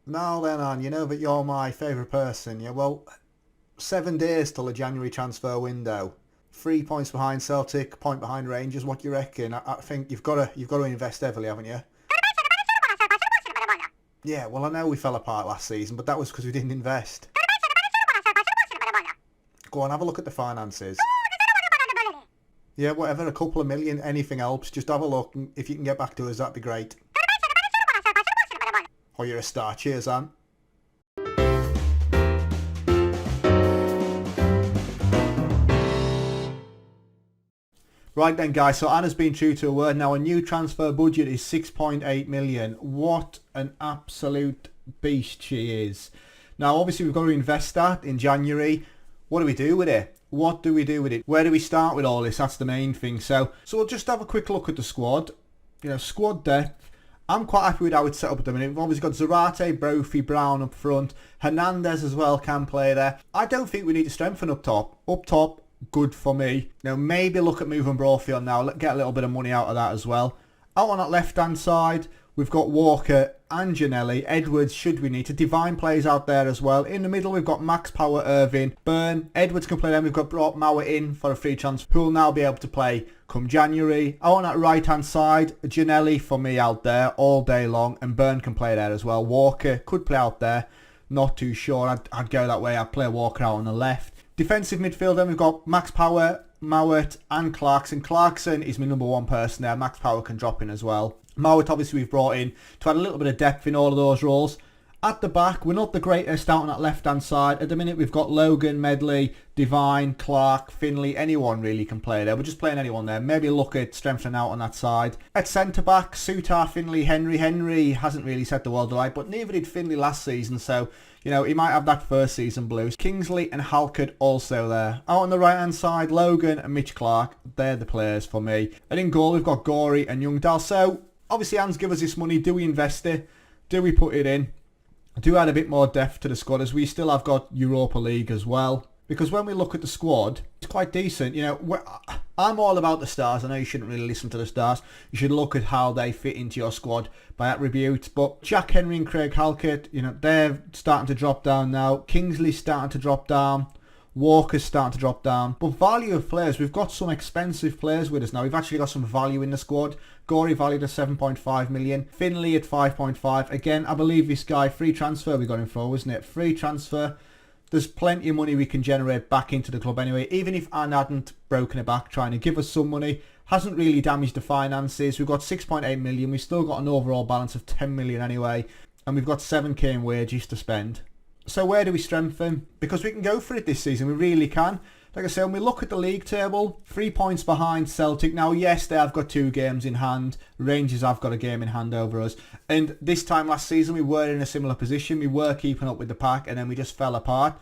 Now then, Anne, you know that you're my favourite person, yeah? Well, 7 days till the January transfer window. 3 points behind Celtic, point behind Rangers. What do you reckon? I think you've got to invest heavily, haven't you? Yeah, well, I know we fell apart last season, but that was because we didn't invest. Go on, have a look at the finances. Yeah, whatever, a couple of million, anything helps. Just have a look, and if you can get back to us, that'd be great. Oh, you're a star. Cheers, Anne. Right then, guys, so Anna's been true to her word. Now, a new transfer budget is 6.8 million. What an absolute beast she is. Now, obviously, we've got to invest that in January. What do we do with it? What do we do with it? Where do we start with all this? That's the main thing. So we'll just have a quick look at the squad. You know, squad depth. I'm quite happy with how it's set up at the minute. We've obviously got Zarate, Brophy, Brown up front. Hernandez as well can play there. I don't think we need to strengthen up top. Up top, good for me. Now, maybe look at moving Brophy on now. Get a little bit of money out of that as well. Out on that left-hand side, we've got Walker and Janelli. Edwards, should we need to. Divine plays out there as well. In the middle, we've got Max Power, Irving, Byrne. Edwards can play then. We've got brought Mauer in for a free transfer, who will now be able to play come January. Out on that right-hand side, Janelli for me out there all day long. And Byrne can play there as well. Walker could play out there. Not too sure. I'd go that way. I'd play Walker out on the left. Defensive midfield, then we've got Max Power, Mowat and Clarkson. Clarkson is my number one person there. Max Power can drop in as well. Mowat, obviously, we've brought in to add a little bit of depth in all of those roles. At the back, we're not the greatest out on that left-hand side. At the minute, we've got Logan, Medley, Divine, Clark, Finley. Anyone really can play there. We're just playing anyone there. Maybe look at strengthening out on that side. At centre-back, Sutar, Finley, Henry. Henry hasn't really set the world alight, but neither did Finley last season, so you know, he might have that first season blues. Kingsley and Halkett also there. Out on the right-hand side, Logan and Mitch Clark. They're the players for me. And in goal, we've got Gorey and Youngdahl. So, obviously, Anne's give us this money. Do we invest it? Do we put it in? Do add a bit more depth to the squad, as we still have got Europa League as well. Because when we look at the squad, it's quite decent. You know, I'm all about the stars. I know you shouldn't really listen to the stars. You should look at how they fit into your squad by attribute. But Jack Henry and Craig Halkett, you know, they're starting to drop down now. Kingsley's starting to drop down. Walker's starting to drop down. But value of players, we've got some expensive players with us now. We've actually got some value in the squad. Gorey valued at 7.5 million. Finley at 5.5. Again, I believe this guy, free transfer we got him for, wasn't it? Free transfer. There's plenty of money we can generate back into the club anyway. Even if Anne hadn't broken it back trying to give us some money, hasn't really damaged the finances. We've got 6.8 million. We've still got an overall balance of 10 million anyway. And we've got 7k in wages to spend. So where do we strengthen? Because we can go for it this season. We really can. Like I say, when we look at the league table, 3 points behind Celtic. Now, yes, they have got 2 games in hand. Rangers have got a game in hand over us. And this time last season, we were in a similar position. We were keeping up with the pack, and then we just fell apart.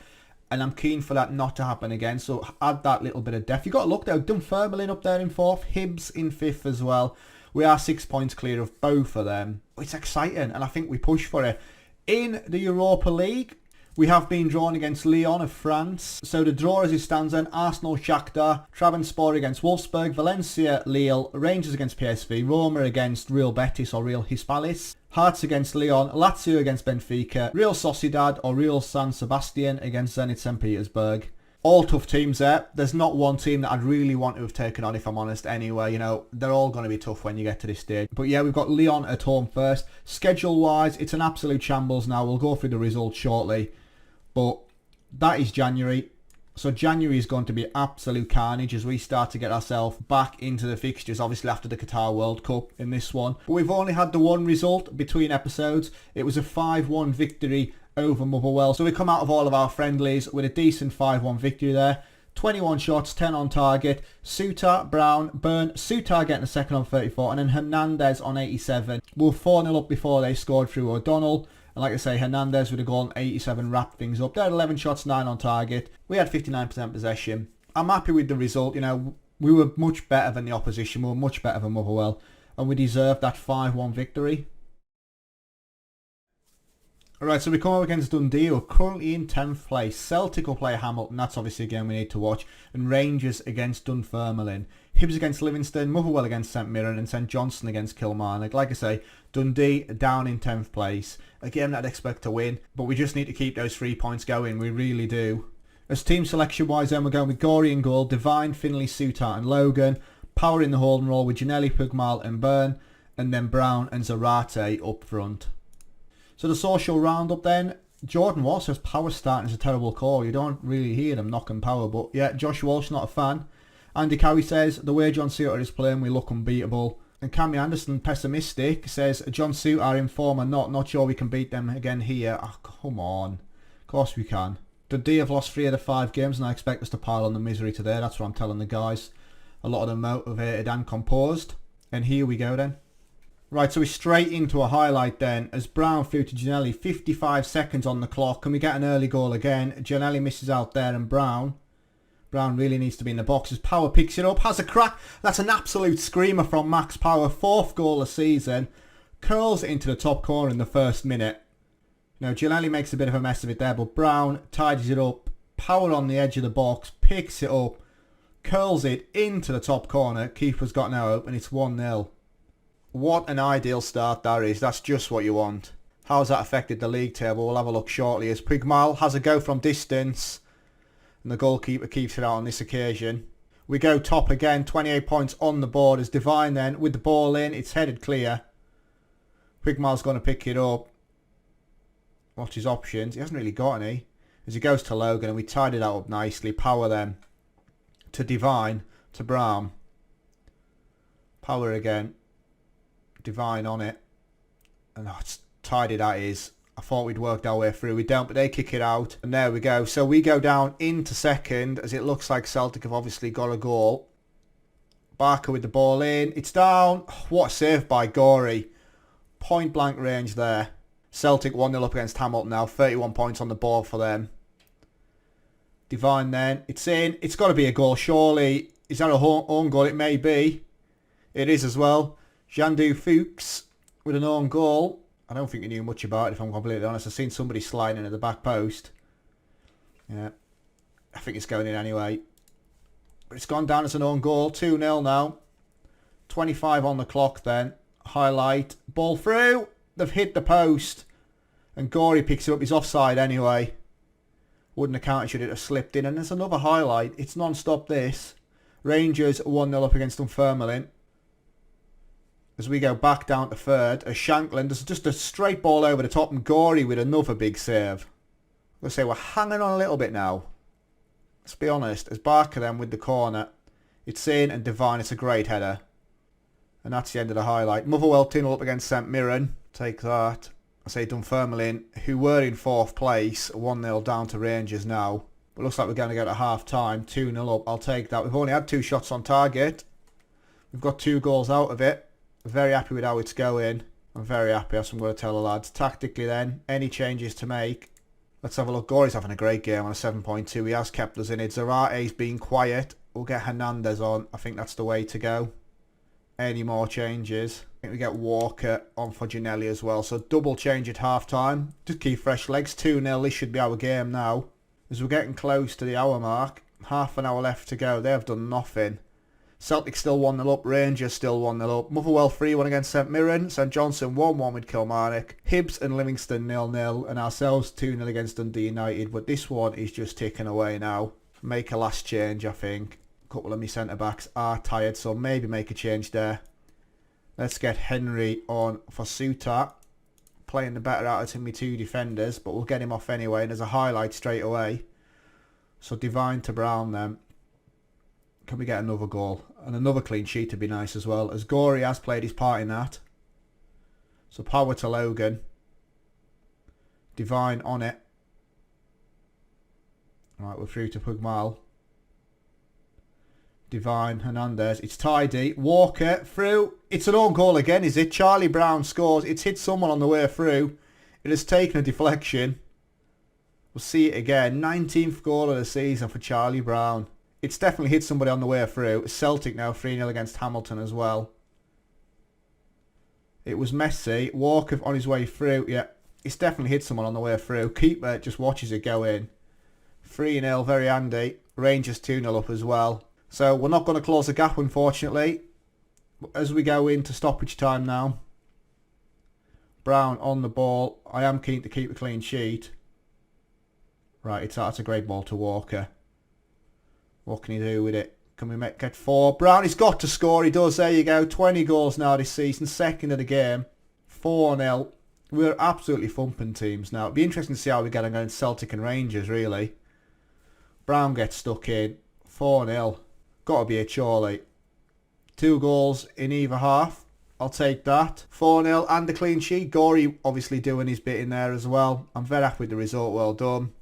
And I'm keen for that not to happen again. So add that little bit of depth. You've got to look there. Dunfermline up there in 4th. Hibs in 5th as well. We are 6 points clear of both of them. It's exciting, and I think we push for it. In the Europa League, we have been drawn against Lyon of France. So the draw as it stands then, Arsenal, Shakhtar, Trabzonspor against Wolfsburg, Valencia, Lille, Rangers against PSV, Roma against Real Betis or Real Hispalis, Hearts against Lyon, Lazio against Benfica, Real Sociedad or Real San Sebastian against Zenit St. Petersburg. All tough teams there. There's not one team that I'd really want to have taken on, if I'm honest, anyway. You know, they're all going to be tough when you get to this stage. But yeah, we've got Lyon at home first. Schedule-wise, it's an absolute shambles now. We'll go through the results shortly. But that is January. So January is going to be absolute carnage as we start to get ourselves back into the fixtures, obviously after the Qatar World Cup in this one. But we've only had the one result between episodes. It was a 5-1 victory over Motherwell. So we come out of all of our friendlies with a decent 5-1 victory there. 21 shots, 10 on target. Sutar, Brown, Byrne. Sutar getting a second on 34 and then Hernandez on 87. We were 4-0 up before they scored through O'Donnell. And like I say, Hernandez with a goal on 87 wrapped things up. They had 11 shots, 9 on target. We had 59% possession. I'm happy with the result. You know, we were much better than the opposition. We were much better than Motherwell. And we deserved that 5-1 victory. Alright, so we come up against Dundee, who are currently in 10th place. Celtic will play Hamilton. That's obviously a game we need to watch. And Rangers against Dunfermline. Hibs against Livingston, Motherwell against St Mirren, and St Johnstone against Kilmarnock. Like I say, Dundee down in 10th place. A game that I'd expect to win, but we just need to keep those 3 points going. We really do. As team selection wise, then we're going with Gorey in goal, Devine, Finley, Souttar and Logan. Power in the holding role with Giannelli, Pugmal and Byrne, and then Brown and Zarate up front. So the social roundup then. Jordan Walsh says Power starting is a terrible call. You don't really hear them knocking Power, but yeah, Josh Walsh not a fan. Andy Cowie says, the way John Souttar is playing, we look unbeatable. And Cammy Anderson, pessimistic, says, John Souttar in form or not sure we can beat them again here. Oh, come on. Of course we can. Dundee have lost 3 out of 5 games and I expect us to pile on the misery today. That's what I'm telling the guys. A lot of them motivated and composed. And here we go then. Right, so we're straight into a highlight then. As Brown through to Giannelli, 55 seconds on the clock. Can we get an early goal again? Giannelli misses out there and Brown really needs to be in the box as Power picks it up, has a crack. That's an absolute screamer from Max Power. 4th goal of the season. Curls it into the top corner in the first minute. Now, Giannelli makes a bit of a mess of it there, but Brown tidies it up. Power on the edge of the box, picks it up, curls it into the top corner. Keeper's got now open. It's 1-0. What an ideal start that is. That's just what you want. How's that affected the league table? We'll have a look shortly as Pugmal has a go from distance. And the goalkeeper keeps it out on this occasion. We go top again, 28 points on the board as Devine then with the ball in. It's headed clear. Pugmal's going to pick it up. Watch his options. He hasn't really got any. As he goes to Logan and we tied it out up nicely. Power then to Devine, to Brown. Power again. Devine on it. And it's tidy that is. I thought we'd worked our way through. We don't, but they kick it out. And there we go. So we go down into second as it looks like Celtic have obviously got a goal. Barker with the ball in. It's down. What a save by Gorey. Point blank range there. Celtic 1-0 up against Hamilton now. 31 points on the board for them. Devine then. It's in. It's got to be a goal surely. Is that a own goal? It may be. It is as well. Jandu Fuchs with an own goal. I don't think he knew much about it if I'm completely honest. I've seen somebody sliding in at the back post. Yeah. I think it's going in anyway. But it's gone down as an own goal. 2-0 now. 25 on the clock then. Highlight. Ball through. They've hit the post. And Gorey picks it up. He's offside anyway. Wouldn't have counted should it have slipped in. And there's another highlight. It's non-stop this. Rangers 1-0 up against Dunfermline. As we go back down to third, as Shankland, there's just a straight ball over the top and Gorey with another big save. Let's say we're hanging on a little bit now. Let's be honest. As Barker then with the corner, it's in and Devine, it's a great header. And that's the end of the highlight. Motherwell 2-0 up against St Mirren. Take that. I say Dunfermline, who were in 4th place, 1-0 down to Rangers now. But looks like we're going to go to half time. 2-0 up. I'll take that. We've only had 2 shots on target. We've got 2 goals out of it. Very happy with how it's going. I'm very happy, as I'm going to tell the lads. Tactically then, any changes to make? Let's have a look. Gorey's having a great game on a 7.2. He has kept us in it. Zarate's been quiet. We'll get Hernandez on. I think that's the way to go. Any more changes? I think we get Walker on for Giannelli as well. So double change at half time. Just keep fresh legs. 2-0. This should be our game now. As we're getting close to the hour mark. Half an hour left to go. They have done nothing. Celtic still 1-0 up, Rangers still 1-0 up. Motherwell 3-1 against St Mirren, St Johnstone 1-1 with Kilmarnock, Hibs and Livingston 0-0, and ourselves 2-0 against Dundee United. But this one is just ticking away now. Make a last change, I think. A couple of my centre-backs are tired, so maybe make a change there. Let's get Henry on for Souttar. Playing the better out of my 2 defenders, but we'll get him off anyway. And there's a highlight straight away. So Devine to Brown then. Can we get another goal? And another clean sheet would be nice as well. As Gorey has played his part in that. So Power to Logan. Devine on it. Right, we're through to Pugmal. Devine, Hernandez. It's tidy. Walker through. It's an own goal again, is it? Charlie Brown scores. It's hit someone on the way through. It has taken a deflection. We'll see it again. 19th goal of the season for Charlie Brown. It's definitely hit somebody on the way through. Celtic now 3-0 against Hamilton as well. It was Messi. Walker on his way through. Yeah, it's definitely hit someone on the way through. Keeper just watches it go in. 3-0, very handy. Rangers 2-0 up as well. So we're not going to close the gap, unfortunately. As we go into stoppage time now. Brown on the ball. I am keen to keep a clean sheet. Right, that's a great ball to Walker. What can he do with it? Can we get 4? Brown, he's got to score. He does. There you go. 20 goals now this season. Second of the game. 4-0. We're absolutely thumping teams now. It'd be interesting to see how we get against Celtic and Rangers, really. Brown gets stuck in. 4-0. Got to be a surely. 2 goals in either half. I'll take that. 4-0 and a clean sheet. Gorey obviously doing his bit in there as well. I'm very happy with the result. Well done.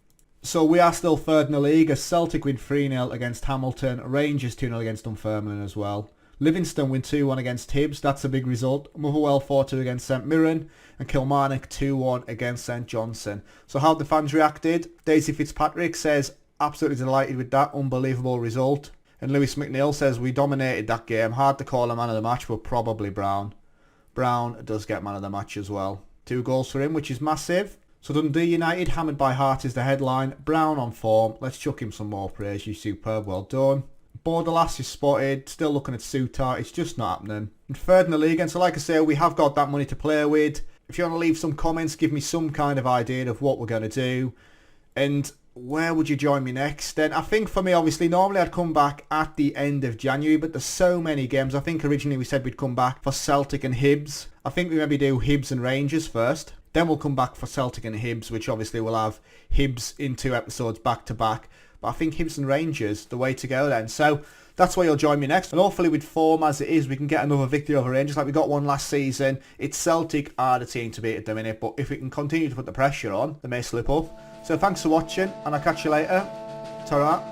So we are still third in the league as Celtic win 3-0 against Hamilton. Rangers 2-0 against Dunfermline as well. Livingston win 2-1 against Hibs. That's a big result. Motherwell 4-2 against St Mirren. And Kilmarnock 2-1 against St Johnstone. So how the fans reacted? Daisy Fitzpatrick says, absolutely delighted with that. Unbelievable result. And Lewis McNeil says, we dominated that game. Hard to call a man of the match, but probably Brown. Brown does get man of the match as well. 2 goals for him, which is massive. So Dundee United, hammered by Hart is the headline. Brown on form. Let's chuck him some more praise. You're superb. Well done. Borderlass is spotted. Still looking at Sutar. It's just not happening. And third in the league. And so like I say, we have got that money to play with. If you want to leave some comments, give me some kind of idea of what we're going to do. And where would you join me next? Then I think for me, obviously, normally I'd come back at the end of January. But there's so many games. I think originally we said we'd come back for Celtic and Hibs. I think we maybe do Hibs and Rangers first. Then we'll come back for Celtic and Hibs, which obviously will have Hibs in 2 episodes back to back. But I think Hibs and Rangers, the way to go then. So that's where you'll join me next. And hopefully with form as it is, we can get another victory over Rangers like we got one last season. It's Celtic are the team to beat at the minute. But if we can continue to put the pressure on, they may slip up. So thanks for watching and I'll catch you later. Ta-ra.